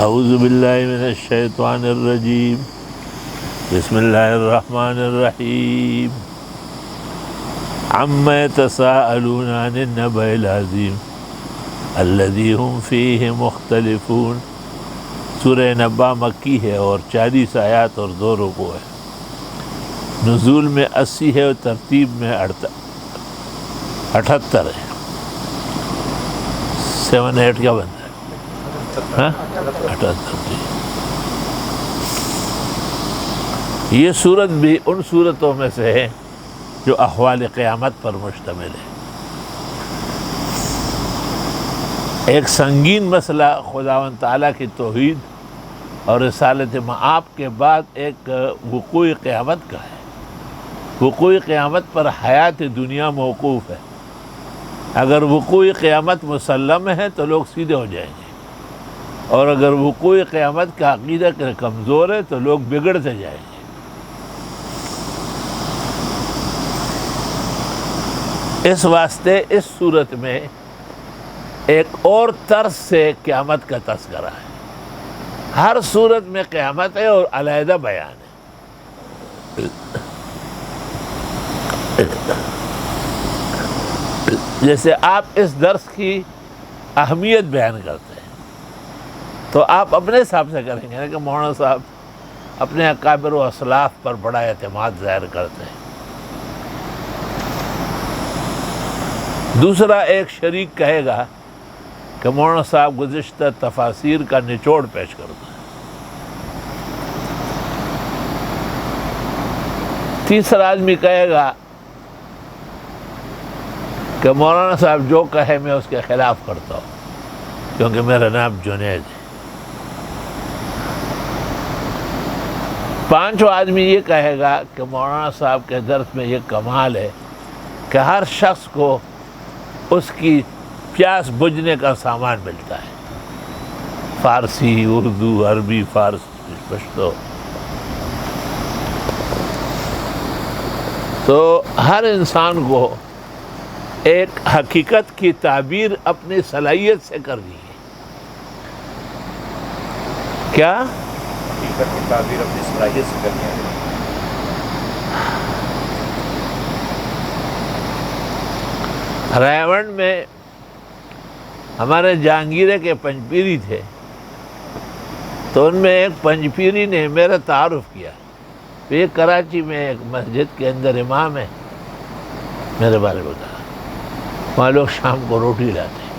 اعوذ باللہ من الشیطان الرجیم بسم اللہ الرحمن الرحیم عما یتساءلون عن النبأ العظیم الذی هم فیہ مختلفون۔ سورہ نبا مکی ہے اور 40 آیات اور 2 رکوع ہے۔ نزول میں 80 ہے اور ترتیب میں 78 ہے۔ 7-8 کیا بنتا ہے؟ 78 جی۔ یہ سورت بھی ان سورتوں میں سے ہے جو احوال قیامت پر مشتمل ہے۔ ایک سنگین مسئلہ خداوند تعالیٰ کی توحید اور رسالت مآب کے بعد ایک وقوع قیامت کا ہے۔ وقوع قیامت پر حیات دنیا موقوف ہے۔ اگر وقوع قیامت مسلم ہے تو لوگ سیدھے ہو جائیں گے، اور اگر وقوع قیامت کا عقیدہ کمزور ہے تو لوگ بگڑتے جائیں گے۔ اس واسطے اس صورت میں ایک اور طرز سے قیامت کا تذکرہ ہے۔ ہر صورت میں قیامت ہے اور علیحدہ بیان ہے۔ جیسے آپ اس درس کی اہمیت بیان کرتے ہیں تو آپ اپنے حساب سے کریں گے کہ مولانا صاحب اپنے اکابر و اسلاف پر بڑا اعتماد ظاہر کرتے ہیں۔ دوسرا ایک شریک کہے گا کہ مولانا صاحب گزشتہ تفاسیر کا نچوڑ پیش کرتے ہیں۔ تیسرا آدمی کہے گا کہ مولانا صاحب جو کہے میں اس کے خلاف کرتا ہوں کیونکہ میرا نام جنید ہے۔ پانچواں آدمی یہ کہے گا کہ مولانا صاحب کے درس میں یہ کمال ہے کہ ہر شخص کو اس کی پیاس بجھنے کا سامان ملتا ہے، فارسی، اردو، عربی، فارسی، پشتو۔ تو ہر انسان کو ایک حقیقت کی تعبیر اپنی صلاحیت سے کرنی ہے۔ کیا؟ حقیقت کی تعبیر اپنی صلاحیت سے کرنی ہے۔ رائے گنج میں ہمارے جہانگیرے کے پنجپیری تھے، تو ان میں ایک پنجپیری نے میرا تعارف کیا۔ یہ کراچی میں ایک مسجد کے اندر امام ہے، میرے بارے میں کہا وہاں لوگ شام کو روٹی لاتے ہیں،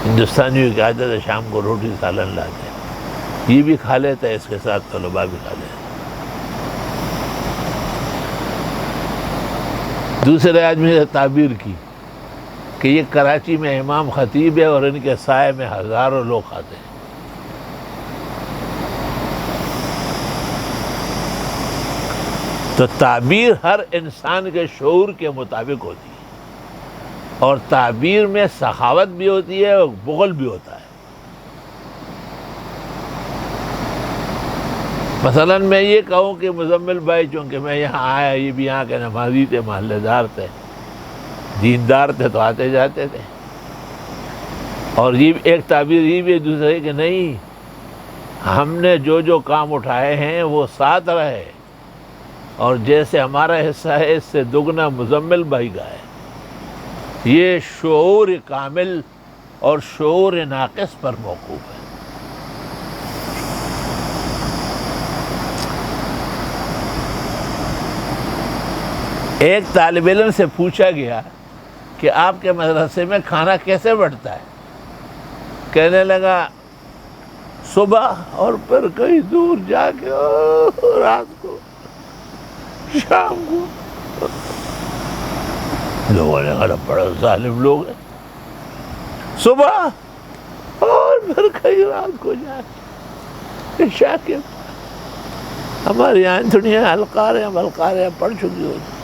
ہندوستانیوں کی عادت ہے شام کو روٹی سالن لاتے ہیں، یہ بھی کھا لیتا ہے، اس کے ساتھ طلباء بھی کھا لیتے ہیں۔ دوسرے آدمی نے تعبیر کی کہ یہ کراچی میں امام خطیب ہے اور ان کے سائے میں ہزاروں لوگ کھاتے ہیں۔ تو تعبیر ہر انسان کے شعور کے مطابق ہوتی ہے، اور تعبیر میں سخاوت بھی ہوتی ہے اور بغل بھی ہوتا ہے۔ مثلا میں یہ کہوں کہ مزمل بھائی چونکہ میں یہاں آیا، یہ بھی یہاں کے نمازی تھے، محلے دار تھے، دیندار تھے، تو آتے جاتے تھے، اور یہ ایک تعبیر یہ بھی دوسرے کہ نہیں، ہم نے جو جو کام اٹھائے ہیں وہ ساتھ رہے، اور جیسے ہمارا حصہ ہے اس سے دگنا مزمل بھائی کا ہے۔ یہ شعور کامل اور شعور ناقص پر موقوف ہے۔ ایک طالب علم سے پوچھا گیا کہ آپ کے مدرسے میں کھانا کیسے بڑھتا ہے؟ کہنے لگا صبح اور پھر کہیں دور جا کے رات کو، شام کو۔ لوگوں نے کہا بڑا ظالم لوگ ہیں، صبح اور پھر کہیں رات کو جا کے عشاء کے۔ ہمارے یہاں دنیا ہلکارے پڑھ چکی ہوتی،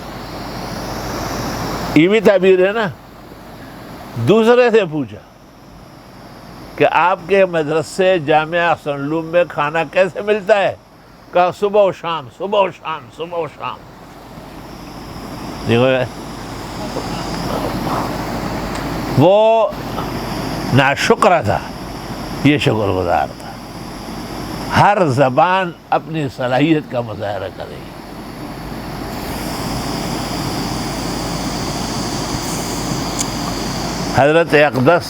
یہ بھی تعبیر ہے نا۔ دوسرے سے پوچھا کہ آپ کے مدرسے جامعہ احسن العلوم میں کھانا کیسے ملتا ہے؟ کہا صبح و شام، صبح و شام، صبح و شام۔ دیکھو وہ ناشکرہ تھا، یہ شکر گزار تھا۔ ہر زبان اپنی صلاحیت کا مظاہرہ کرے گی. حضرت اقدس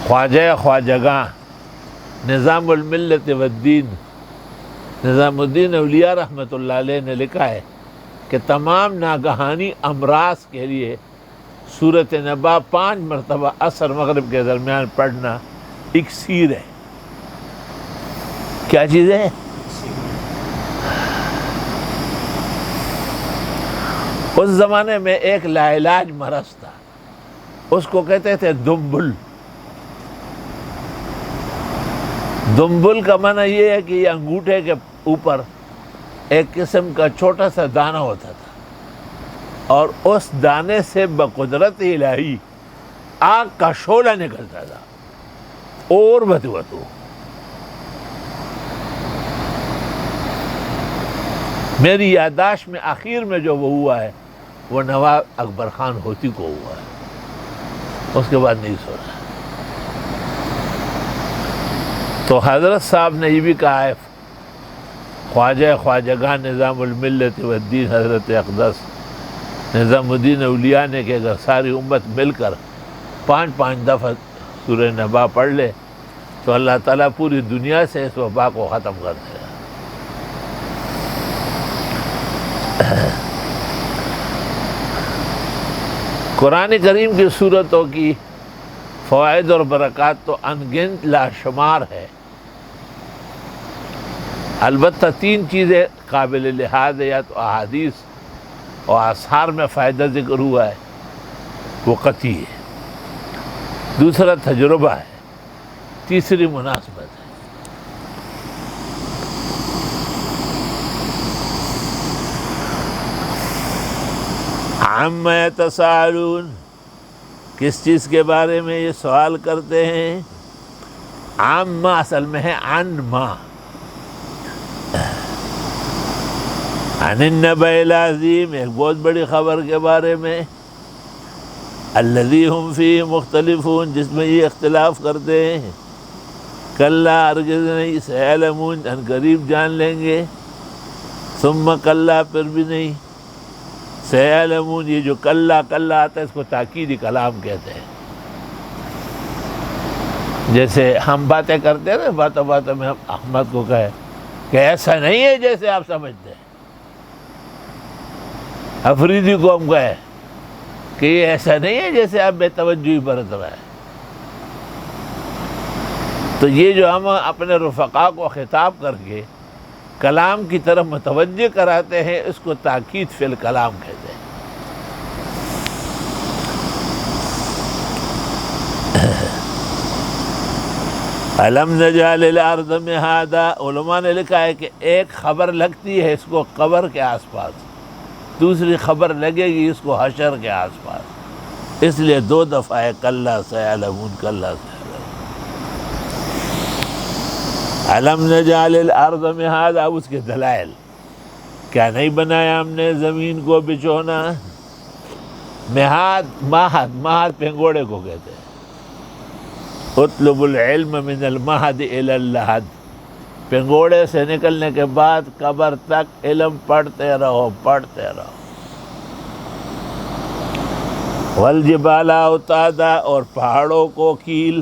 خواجہ خواجگاں نظام الملت والدین نظام الدین اولیاء رحمۃ اللہ علیہ نے لکھا ہے کہ تمام ناگہانی امراض کے لیے سورۃ نبا 5 مرتبہ عصر مغرب کے درمیان پڑھنا اکسیر ہے. کیا چیز ہے؟ اس زمانے میں ایک لاعلاج مرض تھا، اس کو کہتے تھے دنبل. دنبل کا معنی یہ ہے کہ یہ انگوٹھے کے اوپر ایک قسم کا چھوٹا سا دانہ ہوتا تھا، اور اس دانے سے بقدرت الہی آگ کا شعلہ نکلتا تھا اور بتو. میری یادداشت میں آخر میں جو وہ ہوا ہے وہ نواب اکبر خان ہوتی کو ہوا ہے، اس کے بعد نہیں سنا. تو حضرت صاحب نے یہ بھی کہا ہے، خواجہ خواجگاں نظام الملت والدین حضرت اقدس نظام الدین اولیاء نے کہ اگر ساری امت مل کر 5 دفعہ سورہ نبا پڑھ لے تو اللہ تعالیٰ پوری دنیا سے اس وبا کو ختم کر دے گا. قرآن کریم کی صورتوں کی فوائد اور برکات تو انگنت لاشمار ہے. البتہ 3 چیزیں قابل لحاظ ہے، یا تو احادیث اور آثار میں فائدہ ذکر ہوا ہے وہ قطعی ہے، دوسرا تجربہ ہے، تیسری مناسبت ہے. عما یتساءلون، کس چیز کے بارے میں یہ سوال کرتے ہیں؟ عما اصل میں ہے عن ما، عن النبأ العظیم، ایک بہت بڑی خبر کے بارے میں، الذی ہم فیہ مختلفون، جس میں یہ اختلاف کرتے ہیں. کلا ہرگز نہیں، سیعلمون ان قریب جان لیں گے، ثم کلا پھر بھی نہیں، سیعلمون یہ جو کلا آتا ہے اس کو تاکیدی کلام کہتے ہیں. جیسے ہم باتیں کرتے ہیں نا، باتوں میں ہم احمد کو کہے کہ ایسا نہیں ہے جیسے آپ سمجھتے ہیں، افریدی کو ہم کہے کہ یہ ایسا نہیں ہے جیسے آپ بے توجہی برت رہے ہیں. تو یہ جو ہم اپنے رفقا کو خطاب کر کے کلام کی طرف متوجہ کراتے ہیں اس کو تاکید فی الکلام کہتے ہیں. الم نجعل الارض مہادا، علماء نے لکھا ہے کہ ایک خبر لگتی ہے اس کو قبر کے آس پاس، دوسری خبر لگے گی اس کو حشر کے آس پاس، اس لیے 2 دفعہ ہے کلا سیعلمون، کلا سیعلمون. الم نجعل الارض مہادا، اس کے دلائل، کیا نہیں بنایا ہم نے زمین کو بچھونا. مہد پنگوڑے کو کہتے ہیں. اطلب العلم من المہد الی اللحد، پنگوڑے سے نکلنے کے بعد قبر تک علم پڑھتے رہو. والجبال اوتادا، اور پہاڑوں کو کیل،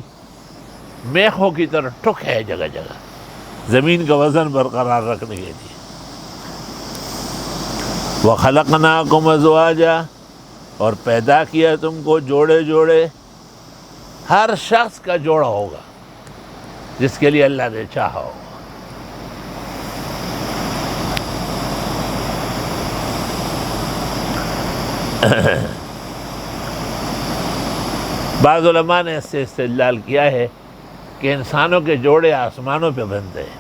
میخوں کی طرح ٹھک ہے جگہ جگہ زمین کا وزن برقرار رکھنے کے لیے. وخلقناکم ازواجا، اور پیدا کیا تم کو جوڑے جوڑے. ہر شخص کا جوڑا ہوگا جس کے لیے اللہ نے چاہا ہوگا. بعض علماء نے اس سے استدلال کیا ہے کہ انسانوں کے جوڑے آسمانوں پہ بنتے ہیں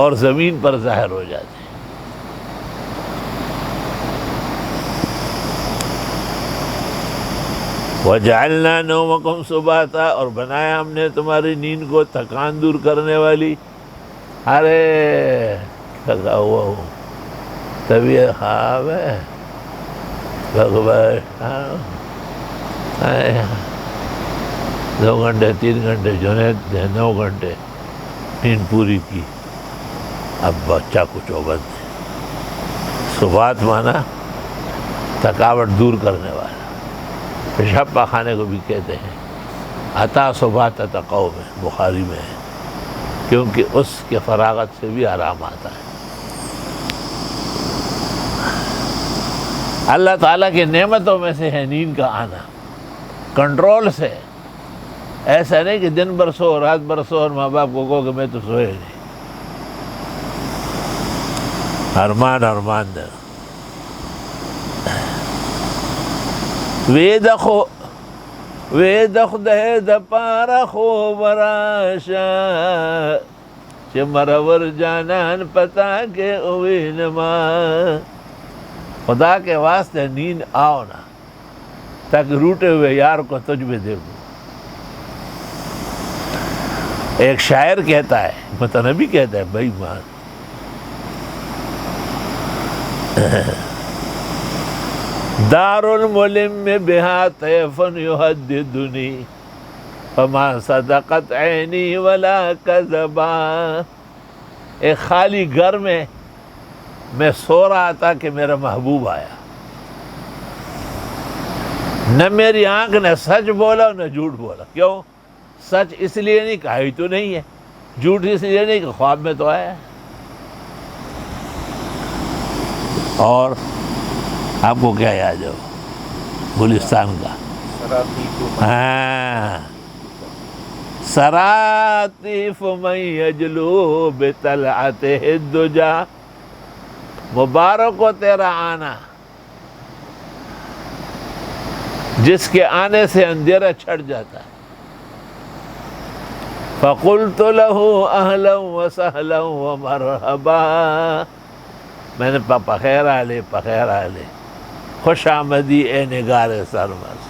اور زمین پر ظاہر ہو جاتے ہیں. وَجَعَلْنَا نَوْمَكُمْ سُبَاتًا، اور بنایا ہم نے تمہاری نیند کو تھکان دور کرنے والی. ارے تھکا ہوا ہوں، طبیعت خراب ہے، 2 گھنٹے 3 گھنٹے جنید نے 9 گھنٹے نیند پوری کی. اب بچہ کچھ بند ہے. سبات مانا تھکاوٹ دور کرنے والا. پیشاب پاخانے کو بھی کہتے ہیں عطا سبات تقو میں، بخاری میں ہے، کیونکہ اس کے فراغت سے بھی آرام آتا ہے. اللہ تعالیٰ کی نعمتوں میں سے ہے نیند کا آنا، کنٹرول سے. ایسا نہیں کہ دن بھر سو رات بھر سو اور ماں باپ کو کہو کہ میں تو سوئے نہیں. ارمان دے ویدخ دہ دپارا خوب راشا چه مرور جانان پتا کے اوینما. خدا کے واسطے نیند آؤ نا تاکہ روٹے ہوئے یار کو تجھ میں دیکھو. ایک شاعر کہتا ہے، متنبی کہتا ہے، بھائی مان دار الملم بها طیفا یحددنی فما صدقت عینی ولا کذبا. ایک خالی گھر میں سو رہا تھا کہ میرا محبوب آیا. نہ میری آنکھ نے سچ بولا نہ جھوٹ بولا. کیوں؟ سچ اس لیے نہیں کہا ہی تو نہیں ہے، جھوٹ اس لیے نہیں کہ خواب میں تو آیا ہے. اور آپ کو کیا یاد ہے گلستان کا؟ ہاں، سراتیف من یجلو بطلعتہ الدجا. مبارک ہو تیرا آنا جس کے آنے سے اندھیرا چھٹ جاتا ہے. فقلت له اہلا وسہلا ومرحبا. میں نے پخیر آلے خوش آمدی اے نگار سرمس.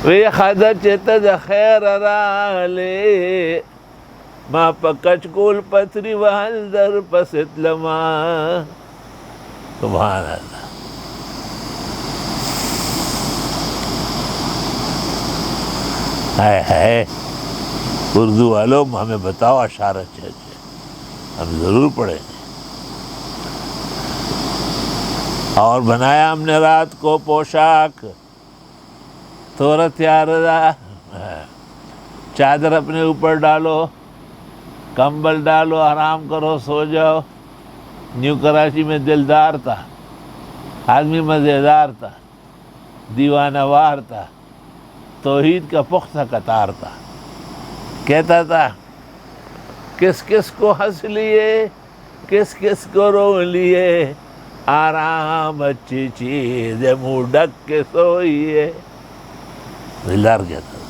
وی خدا چتد خیر رالے ما پکچ کول پتری وحل در پست لما. سبحان اللہ. ہے اردو والوں ہمیں بتاؤ اشعار اچھے اچھے، ہم ضرور پڑھیں گے. اور بنایا ہم نے رات کو پوشاک تھوڑا تیار رہا. چادر اپنے اوپر ڈالو، کمبل ڈالو، آرام کرو، سو جاؤ. نیو کراچی میں دلدار تھا، آدمی مزیدار تھا، دیوانہ وار تھا، توحید کا پختہ قطار تھا. کہتا تھا کس کس کو ہنس لیے، کس کس کو رو لیے، آرام اچھی چیز ہے، منہ ڈھک کے سوئیے. دلدار کہتا تھا.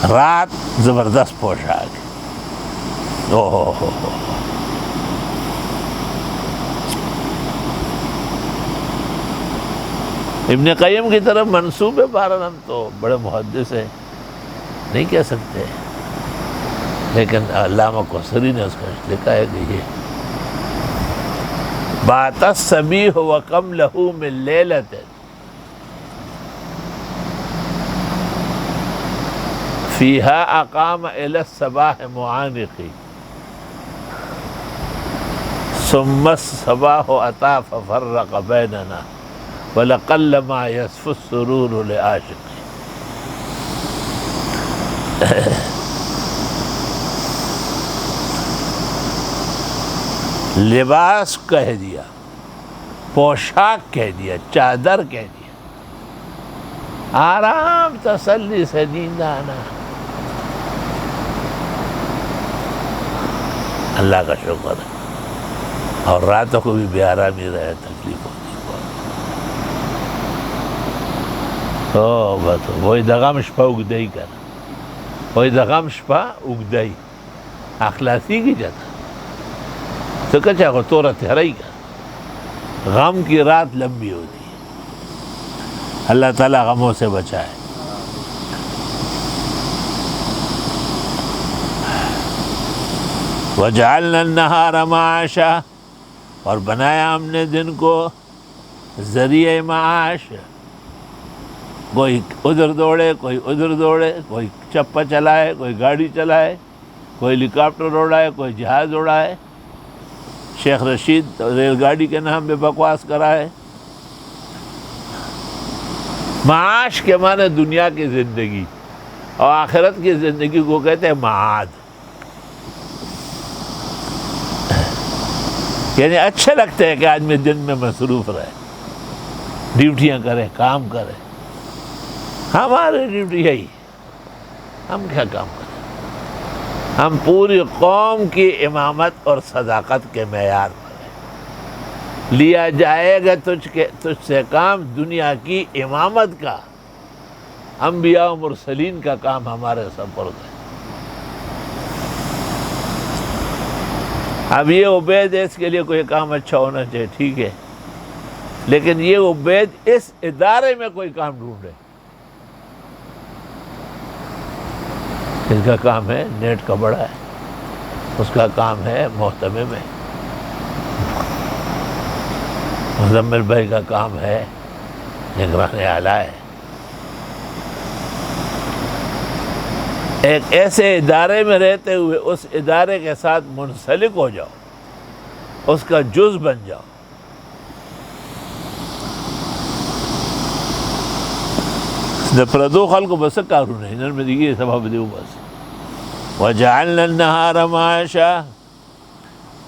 رات زبردست پوشاک. ابن قیم کی طرف منسوب ہے بہرحال، ہم تو بڑے محدث ہیں نہیں کہہ سکتے، لیکن علامہ کوثری نے اس کا لکھا ہے کہ یہ بات الصبیح وکم لہو من لیلۃ فیہا اقام الی الصباح معانقی ثم الصباح اتی ففرق بیننا وَلَقَلَّ مَا يَصْفُ السُّرُورُ لِعَاشِقِ. لباس کہہ دیا، پوشاک کہہ دیا، چادر کہہ دیا، آرام تسلی سے نیند آنا. اللہ کا شکر ہے. اور راتوں کو بھی بے آرامی رہے، تکلیف ہوتی. بس وہی دغم شپہ اگدئی کرا، وہی دغم شپہ اگدئی اخلاصی کی جاتا تو کچھ کو تو رہی کا. غم کی رات لمبی ہوتی ہے. اللہ تعالیٰ غموں سے بچائے. وَجَعَلْنَا النَّهَارَ مَعَاشًا. اور بنایا ہم نے دن کو ذریعہ معاش. کوئی ادھر دوڑے، کوئی ادھر دوڑے، کوئی چپا چلائے، کوئی گاڑی چلائے، کوئی ہیلی کاپٹر اڑائے، کوئی جہاز اڑائے، شیخ رشید ریل گاڑی کے نام پہ بکواس کرائے۔ معاش کے معنی دنیا کی زندگی، اور آخرت کی زندگی کو کہتے ہیں معاد، یعنی اچھے لگتے ہیں کہ آدمی دن میں مصروف رہے، ڈیوٹیاں کرے، کام کرے۔ ہماری ڈیوٹی یہی، ہم کیا کام کریں؟ ہم پوری قوم کی امامت اور صداقت کے معیار پر ہیں۔ لیا جائے گا تجھ سے کام دنیا کی امامت کا، انبیاء و مرسلین کا کام ہمارے سپرد ہے۔ اب یہ عبید ہے، اس کے لیے کوئی کام اچھا ہونا چاہیے، ٹھیک ہے، لیکن یہ عبید اس ادارے میں کوئی کام ڈھونڈے۔ اس کا کام ہے نیٹ کا بڑا ہے، اس کا کام ہے محتمم ہے، مزمل بھائی کا کام ہے نگران اعلیٰ ہے۔ ایک ایسے ادارے میں رہتے ہوئے اس ادارے کے ساتھ منسلک ہو جاؤ، اس کا جز بن جاؤ۔ پردو خلق بس کارو نہیں، انہوں میں دیکھیے سبب دیو بس۔ وَجَعَلْنَا النَّهَارَ مَعَاشًا،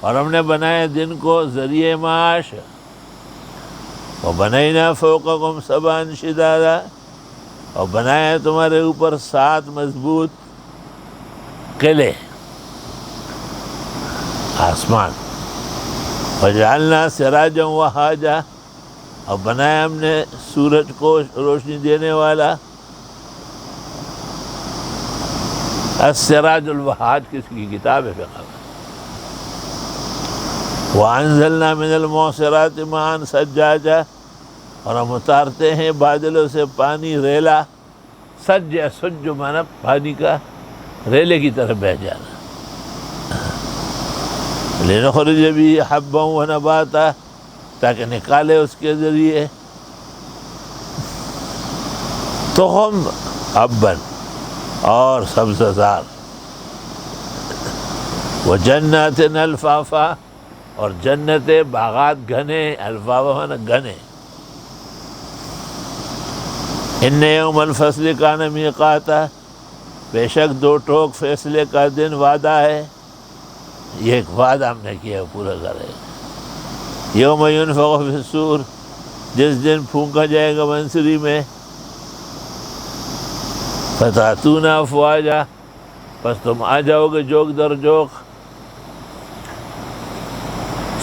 اور ہم نے بنائے دن کو ذریعہ معاش۔ وَبَنَيْنَا فَوْقَكُمْ سَبْعًا شِدَادًا، اور بنائے تمہارے اوپر 7 مضبوط قلعے، آسمان۔ وَجَعَلْنَا سِرَاجًا وَهَاجًا، اور بنایا ہم نے سورج کو روشنی دینے والا۔ السراج الوہاج کس کی کتاب ہے فقہ میں۔ وَأَنزَلْنَا مِنَ الْمُعْصِرَاتِ مَاءً ثَجَّاجًا، اور ہم اتارتے ہیں بادلوں سے پانی ریلا۔ سج سج مانا پانی کا ریلے کی طرح بہہ جانا۔ لِنُخْرِجَ بِهِ حَبًّا وَنَبَاتًا، تاکہ نکالے اس کے ذریعے تخم، حبًّا، اور سبززار۔ وَجَنَّاتٍ الْفَافًا، اور جنتیں، باغات گھنے، الفافا مانا گھنے۔ إِنَّ يَوْمَ الْفَصْلِ كَانَ مِيقَاتًا، بے شک 2 ٹوک فیصلے کا دن وعدہ ہے۔ یہ ایک وعدہ ہم نے کیا پورا کرے۔ یوم ينفخ فی الصور، جس دن پھونکا جائے گا بنسری میں۔ فتأتون افواجا، پس تم آ جاؤ گے جوک در جوک۔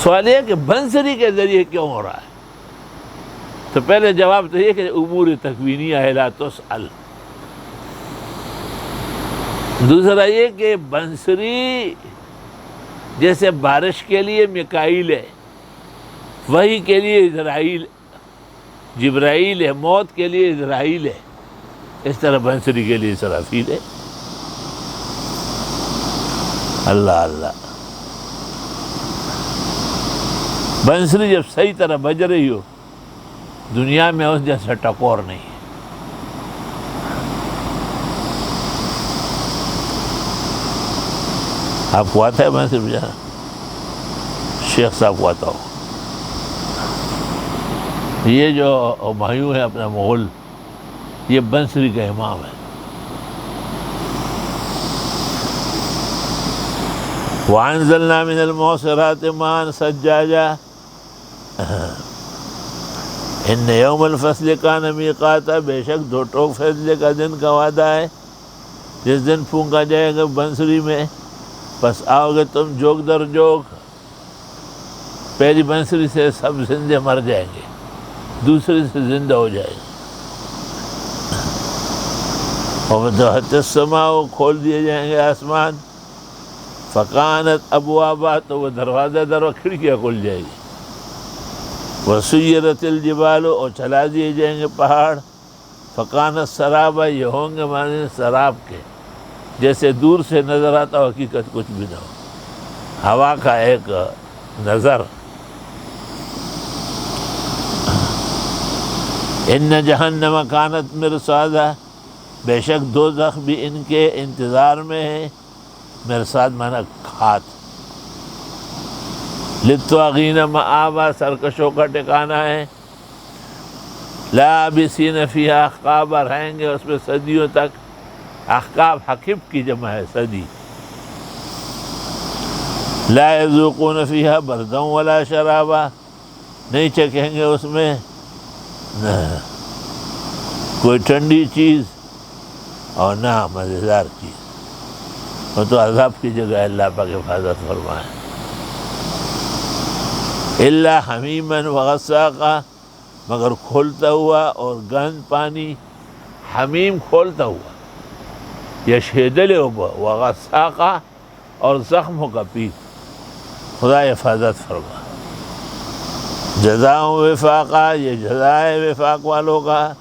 سوال یہ کہ بنسری کے ذریعے کیوں ہو رہا ہے؟ تو پہلے جواب تو یہ کہ امور تکوینیہ ہے، لا تسأل۔ دوسرا یہ کہ بنسری جیسے بارش کے لیے میکائیل ہے، وحی کے لیے اسرائیل، جبرائیل ہے، موت کے لیے اسرائیل ہے، اس طرح بنسری کے لیے اسرافیل ہے۔ اللہ اللہ، بنسری جب صحیح طرح بج رہی ہو، دنیا میں اس جیسا ٹکور نہیں ہے۔ آپ کو آتا ہے بنسری بجانا؟ شیخ صاحب کو آتا ہو؟ یہ جو ہمایوں ہے اپنا مغل، یہ بنسری کا امام ہے۔ وَأَنزَلْنَا مِنَ الْمُعْصِرَاتِ مَاءً ثَجَّاجًا إِنَّ يَوْمَ الْفَصْلِ كَانَ مِيقَاتًا، بے شک 2 ٹوک فیصلے کا دن کا وعدہ ہے، جس دن پھونکا جائے گا بنسری میں، پس آؤ گے تم جوک در جوک۔ پہلی بنسری سے سب زندے مر جائیں گے، دوسری سے زندہ ہو جائے گے۔ وَفُتِحَتِ السَّمَاءُ، کھول دیے جائیں گے آسمان۔ فَكَانَتْ أَبْوَابًا، تو وہ دروازہ کھڑکیاں کھل جائے گی۔ وَسُيِّرَتِ الْجِبَالُ، اور چلا دیے جائیں گے پہاڑ۔ فَكَانَتْ سَرَابًا، یہ ہوں گے مانے سراب کے، جیسے دور سے نظر آتا ہو، حقیقت کچھ بھی نہ ہو، ہوا کا ایک نظر۔ ان جہنم کانت مرصادا، بے شک دوزخ بھی ان کے انتظار میں ہے، مرصاد مانا کھات، للطاغین مآبا، سرکشوں کا ٹھکانہ ہے، لابسین فیہا احقابا، رہیں گے اس میں صدیوں تک، احقاب حقب کی جمع ہے صدی، لا یذوقون فیہا بردا ولا شرابا، نہیں چکھیں گے اس میں نہ کوئی ٹھنڈی چیز اور نہ مزیدار چیز، وہ تو عذاب کی جگہ اللہ پاک حفاظت فرمائے۔ الا حمیما وغساقا، مگر کھولتا ہوا اور گند پانی، حمیم کھولتا ہوا، یشہدل وغساقا، اور زخموں کا پیٹ، خدا حفاظت فرما۔ جزاء وفاقا، یہ جزائے وفاق والوں کا،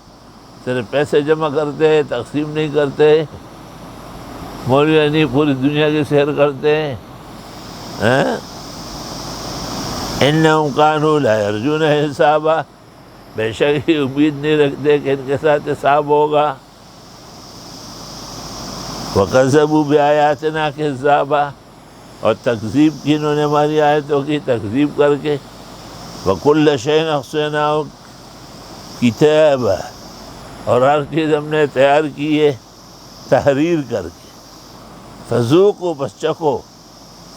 صرف پیسے جمع کرتے تقسیم نہیں کرتے، مولوی نہیں پوری دنیا کی سیر کرتے ہیں۔ انہم کانوا لا یرجون حسابا، بے شک ہی امید نہیں رکھتے کہ ان کے ساتھ حساب ہوگا، وکذبوا بآیاتنا کذابا، اور تکذیب کی انہوں نے ہماری آیتوں کی تکذیب کر کے، وکل شیء احصیناہ کتابا، اور ہر چیز ہم نے تیار کی ہے تحریر کر کے، فذوقوا، بس چکھو،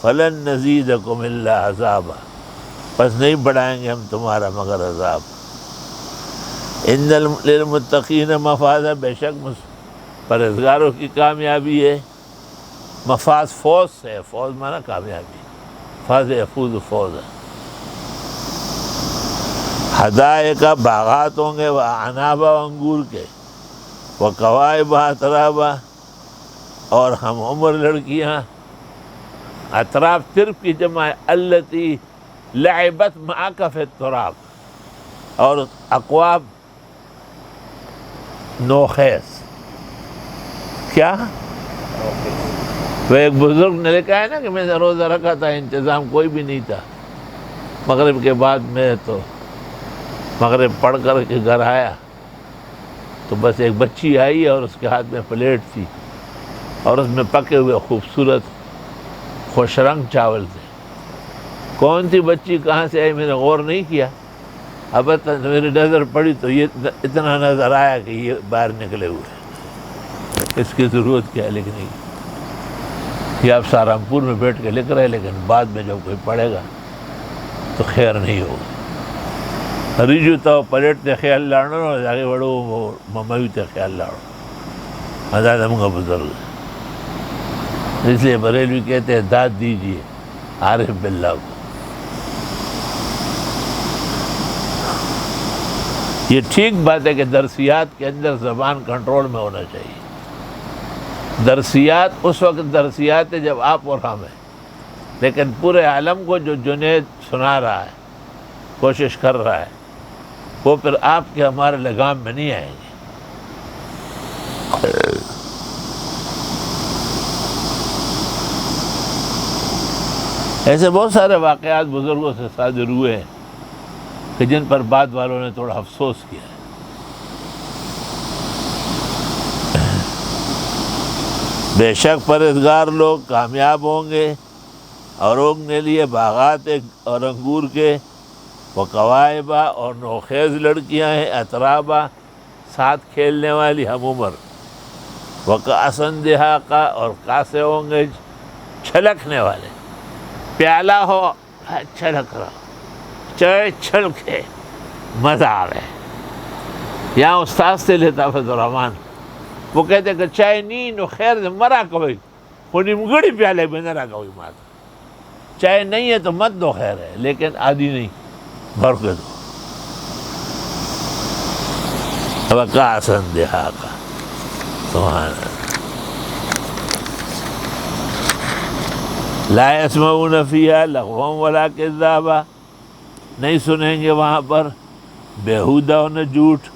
فلن نزیدکم الا عذابا، بس نہیں بڑھائیں گے ہم تمہارا مگر عذاب۔ ان للمتقین مفازا، بے شک پرہیزگاروں کی کامیابی ہے، مفاز فوز سے، فوز مانا کامیابی، فاز یفوز فوز ہے۔ حدائق، باغات ہوں گے، وعنابا، انگور کے، وکوائب اترابا، اور ہم عمر لڑکیاں، اطراف ترب کی جمع ہے، التی لعبت معک فی التراب، اور اقواب نوخیز، کیا؟ وہ ایک بزرگ نے لکھا ہے نا کہ میں نے روزہ رکھا تھا، انتظام کوئی بھی نہیں تھا، مغرب کے بعد میں تو مغرب پڑھ کر کے گھر آیا تو بس ایک بچی آئی اور اس کے ہاتھ میں پلیٹ تھی اور اس میں پکے ہوئے خوبصورت خوش رنگ چاول تھے۔ کون سی بچی کہاں سے آئی میں نے غور نہیں کیا، اب میری نظر پڑی تو یہ اتنا نظر آیا کہ یہ باہر نکلے ہوئے، اس کی ضرورت کیا ہے لکھنے کی؟ یہ آپ سہارنپور میں بیٹھ کے لکھ رہے ہیں، لیکن بعد میں جب کوئی پڑھے گا تو خیر نہیں ہوگا۔ ریجو تو پلیٹ تے خیال لاڑو اور آگے بڑھو مموی تے خیال لاڑو، حضرت ہم کا بزرگ، اس لیے بریلوی کہتے ہیں داد دیجیے عارف باللہ کو۔ یہ ٹھیک بات ہے کہ درسیات کے اندر زبان کنٹرول میں ہونا چاہیے، درسیات اس وقت درسیات ہے جب آپ اور ہم ہیں، لیکن پورے عالم کو جو جنید سنا رہا ہے، کوشش کر رہا ہے، وہ پھر آپ کے ہمارے لگام میں نہیں آئیں گے۔ ایسے بہت سارے واقعات بزرگوں سے صادر ہوئے ہیں کہ جن پر بعد والوں نے تھوڑا افسوس کیا ہے۔ بے شک پرہیزگار لوگ کامیاب ہوں گے، اور ان کے لیے باغات اور انگور کے، وقوائبہ، اور نوخیز لڑکیاں ہیں، اترابہ، ساتھ کھیلنے والی ہم عمر، وکأسن دہاقہ، اور کاسے ہوں گے چھلکنے والے، پیالہ ہو چھلک رہا، چائے چھلکے مزہ آوے۔ یہاں استاد سے لیتا فضل الرحمان، وہ کہتے کہ چائے نہیں نو خیر دے مرا کوئی خونی مگڑی پیالے میں نہ رہا کوئی مات، چائے نہیں ہے تو مت دو خیر ہے، لیکن آدھی نہیں بھر کے دو۔ وکأسن دہاقہ، سبحان اللہ۔ لا یسمعون فیہا لغوا ولا کذابا، نہیں سنیں گے وہاں پر بیہودہ و نہ جھوٹ۔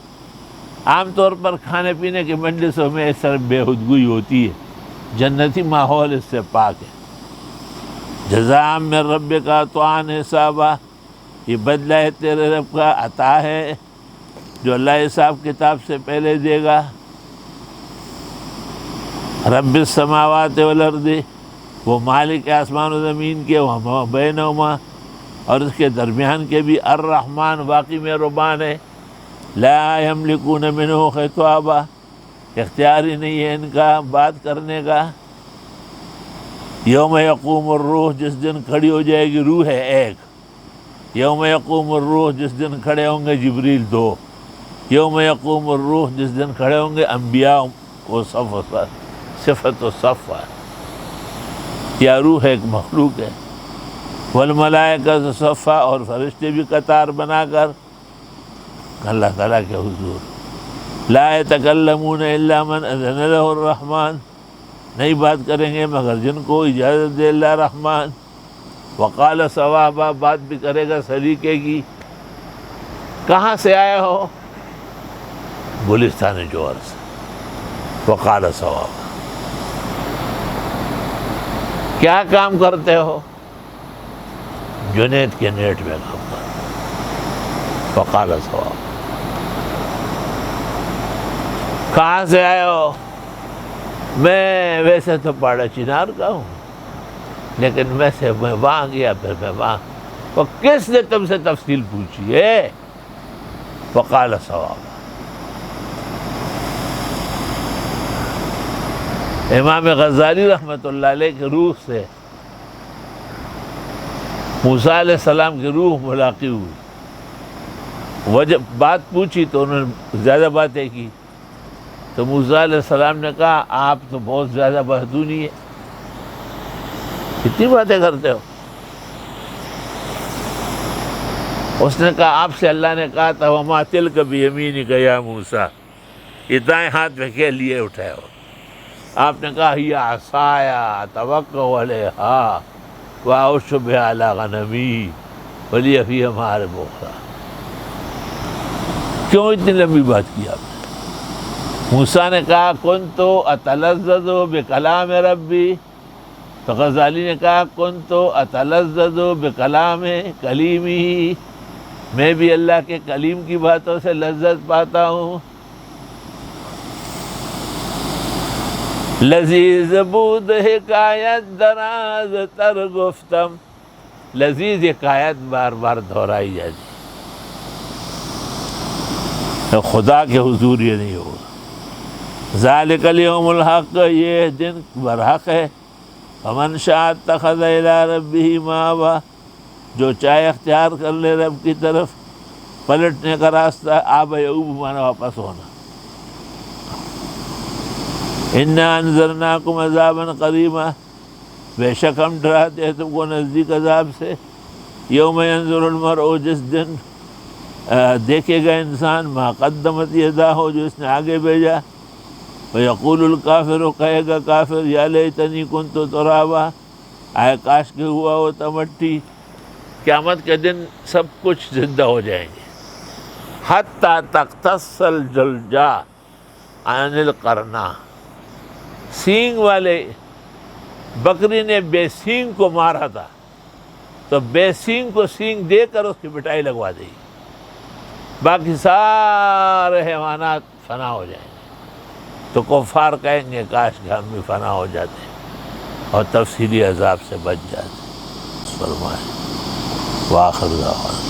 عام طور پر کھانے پینے کے مجلسوں میں اس طرح بیہودگی ہوتی ہے، جنتی ماحول اس سے پاک ہے۔ جزاء من ربک عطاء حسابا، یہ بدلہ ہے تیرے رب کا، عطا ہے جو اللہ حساب کتاب سے پہلے دے گا. رب السماوات والارض، وہ مالک آسمان و زمین کے، وما بینہما، اور اس کے درمیان کے بھی. الرحمن، واقعی مہربان ہے. لا یملکون منہ خطابا، اختیار ہی نہیں ہے ان کا بات کرنے کا. یوم یقوم الروح، جس دن کھڑی ہو جائے گی روح ہے ایک. یوم یقوم الروح، جس دن کھڑے ہوں گے جبریل 2. یوم یقوم الروح، جس دن کھڑے ہوں گے انبیاء کو صفت و صف ہے. یا روح ایک مخلوق ہے. والملائکۃ صفا، اور فرشتے بھی قطار بنا کر اللہ تعالیٰ کے حضور. لا یتکلمون الا من اذن له الرحمن، نہیں بات کریں گے مگر جن کو اجازت دے اللہ رحمان. وقال ثوابا، بات بھی کرے گا سلیقے کی. کہاں سے آئے ہو؟ گلستان جوہر سے. وقال ثوابا، کیا کام کرتے ہو؟ جنید کے نیٹ میں کام کرتے. وقال ثوابا، کہاں سے آئے ہو؟ میں ویسے تو پاڑا چنار کا ہوں، لیکن میں وہاں گیا، پھر میں وہاں. وہ کس نے تم سے تفصیل پوچھی ہے؟ وقال ثوابا. امام غزالی رحمۃ اللہ علیہ کی روح سے موسیٰ علیہ السلام کی روح ملاقی ہوئی. وہ جب بات پوچھی تو انہوں نے زیادہ باتیں کی، تو موسیٰ علیہ السلام نے کہا آپ تو بہت زیادہ بہدونی ہے، کتنی باتیں کرتے ہو. اس نے کہا آپ سے اللہ نے کہا تھا وما تلک بیمینک یا موسیٰ، یہ دائیں ہاتھ میں کیا لیے اٹھائے ہو؟ آپ نے کہا ہی عصایا اتوکل علیہا واعش بہا علی غنمی ولی فیہا مآرب اخری. کیوں اتنی لمبی بات کی آپ نے؟ موسیٰ نے کہا کنت اتلذذ بکلام ربی، تو غزالی نے کہا کنت اتلذذ بکلام کلیمہ، میں بھی اللہ کے کلیم کی باتوں سے لذت پاتا ہوں. لذیذ بود حکایت دراز تر گفتم، لذیذ حکایت بار بار دہرائی جاتی. خدا کے حضور یہ نہیں ہوگا. ذالک الیوم الحق، یہ دن برحق ہے. فمن شاء اتخذ الی ربہ مآبا، جو چاہے اختیار کر لے رب کی طرف پلٹنے کا راستہ. آب یعوب مانا واپس ہونا. انا انذرناکم عذابا قریبا، بے شک ہم ڈراتے ہیں تم کو نزدیک عذاب سے. یوم ینظر المرء، جس دن دیکھے گا انسان ما قدمت یداہ، جو اس نے آگے بھیجا. ویقول الکافر، کہے گا کافر یا لیتنی کنت ترابا، آئے کاش کے ہوا ہوتا مٹی. قیامت کے دن سب کچھ زندہ ہو جائیں گے. حتی تقتص الجلجا عن القرنا، سینگ والے بکری نے بے سینگ کو مارا تھا، تو بے سینگ کو سینگ دے کر اس کی مٹائی لگوا دی. باقی سارے حیوانات فنا ہو جائیں گے. تو کفار کہیں گے کاش کہ ہم بھی فنا ہو جاتے اور تفصیلی عذاب سے بچ جاتے. فرمائے وآخر دعوانا.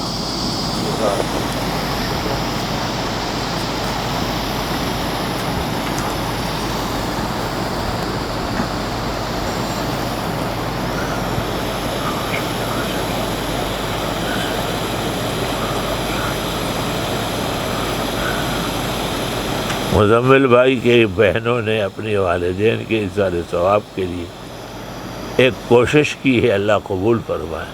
مزمل بھائی کے بہنوں نے اپنے والدین کے اظہار ثواب کے لیے ایک کوشش کی ہے، اللہ قبول فرمائے.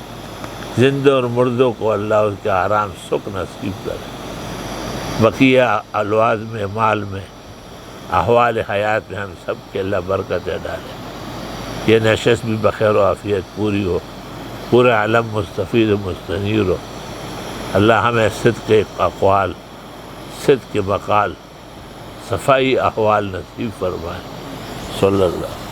زندوں اور مردوں کو اللہ اس کے آرام سکھ نصیب کرے. بقیہ الواز میں، مال میں، احوال حیات میں ہم سب کے اللہ برکتیں ڈالے. یہ نشست بھی بخیر و عافیت پوری ہو، پورا عالم مستفید و مستنیر ہو. اللہ ہمیں صدق اقوال، صدق مقال، صفائی احوال نصیب فرمائے. صلی اللہ